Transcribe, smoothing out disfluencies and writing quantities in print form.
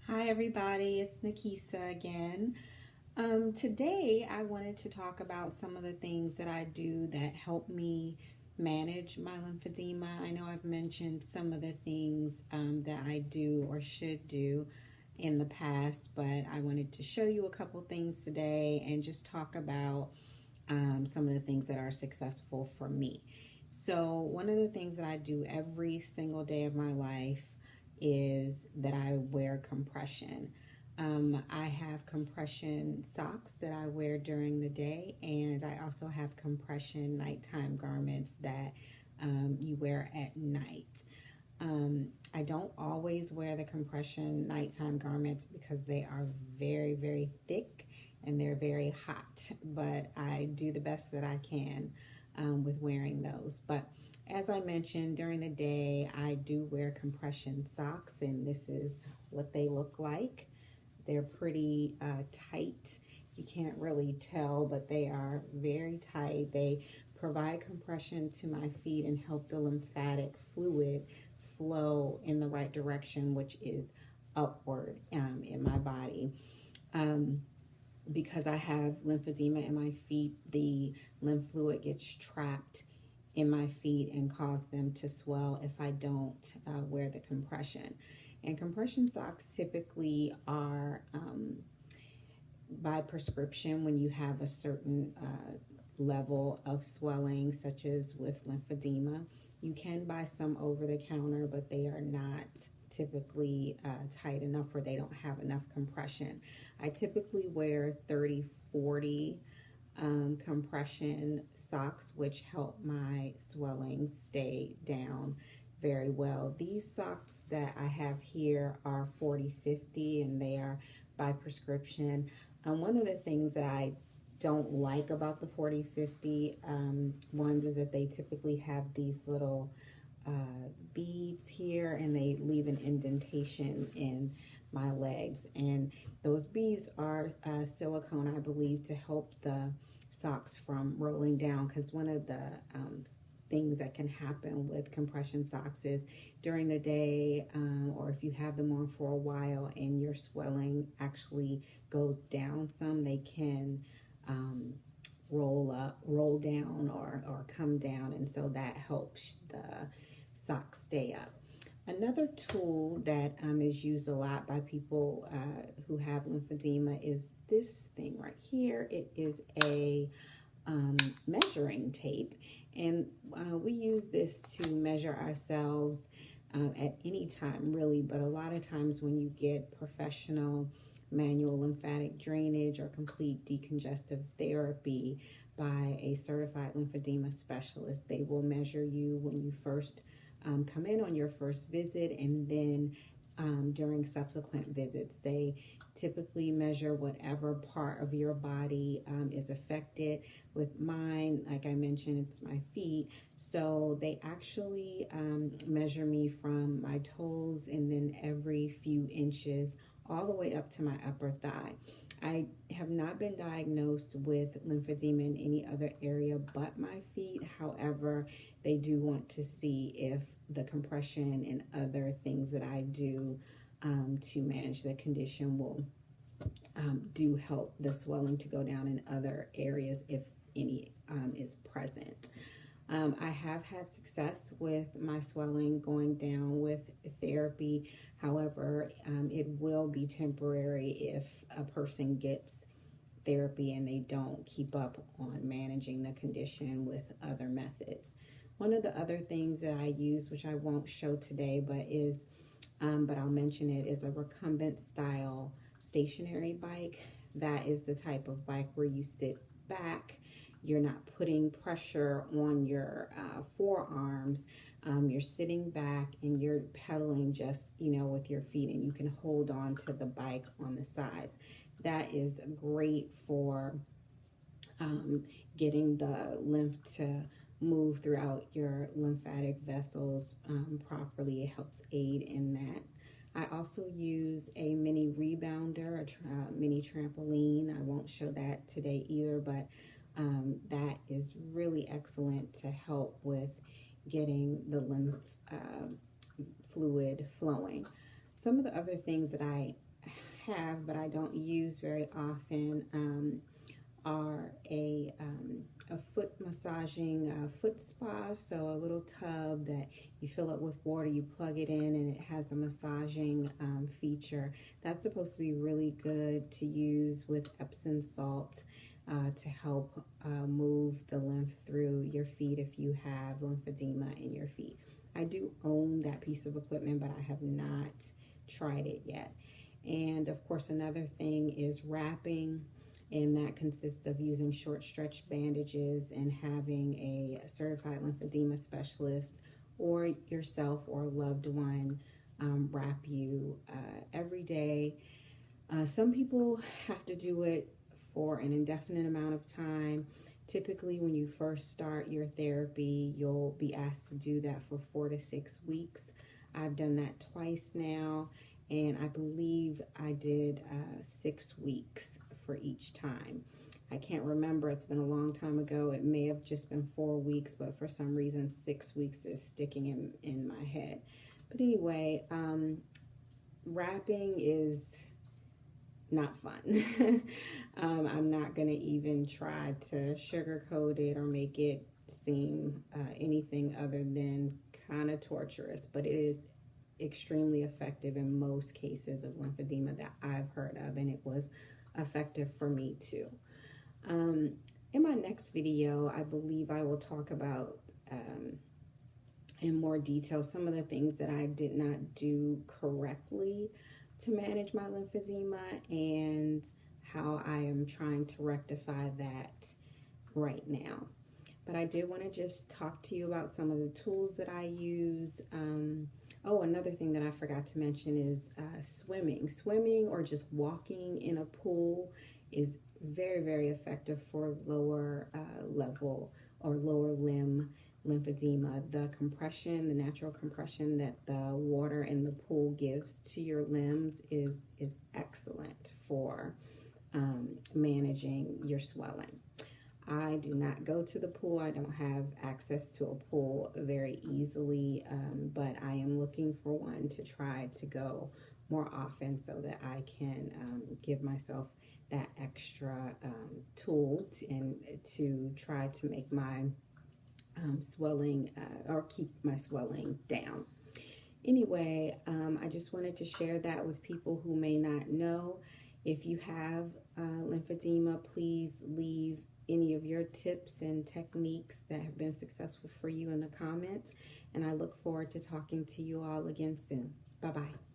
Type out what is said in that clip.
Hi, everybody. It's Nikisa again. Today, I wanted to talk about some of the things that I do that help me manage my lymphedema. I know I've mentioned some of the things that I do or should do in the past, but I wanted to show you a couple things today and just talk about some of the things that are successful for me. So, one of the things that I do every single day of my life is that I wear compression. I have compression socks that I wear during the day, and I also have compression nighttime garments that you wear at night. I don't always wear the compression nighttime garments because they are very, very thick and they're very hot, but I do the best that I can with wearing those. But as I mentioned, during the day, I do wear compression socks, and this is what they look like. They're pretty tight. You can't really tell, but they are very tight. They provide compression to my feet and help the lymphatic fluid flow in the right direction, which is upward in my body. Um, because I have lymphedema in my feet, the lymph fluid gets trapped in my feet and cause them to swell if I don't wear the compression. And compression socks typically are by prescription when you have a certain level of swelling, such as with lymphedema. You can buy some over the counter, but they are not typically tight enough or they don't have enough compression. I typically wear 30, 40 compression socks, which help my swelling stay down very well. These socks that I have here are 40, 50, and they are by prescription. One of the things that I don't like about the 40, 50 ones is that they typically have these little beads here and they leave an indentation in my legs. And those beads are silicone, I believe, to help the socks from rolling down, because one of the things that can happen with compression socks is during the day or if you have them on for a while and your swelling actually goes down some, they can roll down or come down, and so that helps the socks stay up. Another tool that is used a lot by people who have lymphedema is this thing right here. It is a measuring tape, and we use this to measure ourselves at any time, really, but a lot of times when you get professional manual lymphatic drainage or complete decongestive therapy by a certified lymphedema specialist, they will measure you when you first come in on your first visit, and then during subsequent visits. They typically measure whatever part of your body is affected. With mine, like I mentioned, it's my feet. So they actually measure me from my toes and then every few inches all the way up to my upper thigh. I have not been diagnosed with lymphedema in any other area but my feet. However, they do want to see if the compression and other things that I do to manage the condition will do help the swelling to go down in other areas if any is present. I have had success with my swelling going down with therapy. However, it will be temporary if a person gets therapy and they don't keep up on managing the condition with other methods. One of the other things that I use, which I won't show today, but I'll mention it, is a recumbent style stationary bike. That is the type of bike where you sit back. You're not putting pressure on your forearms. You're sitting back and you're pedaling just, with your feet, and you can hold on to the bike on the sides. That is great for getting the lymph to move throughout your lymphatic vessels properly. It helps aid in that. I also use a mini rebounder, a mini trampoline. I won't show that today either, but that is really excellent to help with getting the lymph fluid flowing. Some of the other things that I have but I don't use very often are a foot massaging foot spa. So a little tub that you fill up with water, you plug it in, and it has a massaging feature. That's supposed to be really good to use with Epsom salt to help move the lymph through your feet if you have lymphedema in your feet. I do own that piece of equipment, but I have not tried it yet. And of course, another thing is wrapping, and that consists of using short stretch bandages and having a certified lymphedema specialist or yourself or a loved one wrap you every day. Some people have to do it for an indefinite amount of time. Typically, when you first start your therapy, you'll be asked to do that for 4 to 6 weeks. I've done that twice now, and I believe I did 6 weeks for each time. I can't remember. It's been a long time ago. It may have just been 4 weeks, but for some reason 6 weeks is sticking in my head. But anyway, wrapping is not fun. I'm not going to even try to sugarcoat it or make it seem anything other than kind of torturous, but it is extremely effective in most cases of lymphedema that I've heard of, and it was effective for me too. In my next video, I believe I will talk about in more detail some of the things that I did not do correctly to manage my lymphedema and how I am trying to rectify that right now. But I did want to just talk to you about some of the tools that I use. Oh, another thing that I forgot to mention is swimming. Swimming or just walking in a pool is very, very effective for lower level or lower limb lymphedema. The compression, the natural compression that the water in the pool gives to your limbs is excellent for managing your swelling. I do not go to the pool. I don't have access to a pool very easily, but I am looking for one to try to go more often so that I can give myself that extra tool to try to make my swelling or keep my swelling down. Anyway, I just wanted to share that with people who may not know. If you have lymphedema, please leave any of your tips and techniques that have been successful for you in the comments, and I look forward to talking to you all again soon. Bye-bye.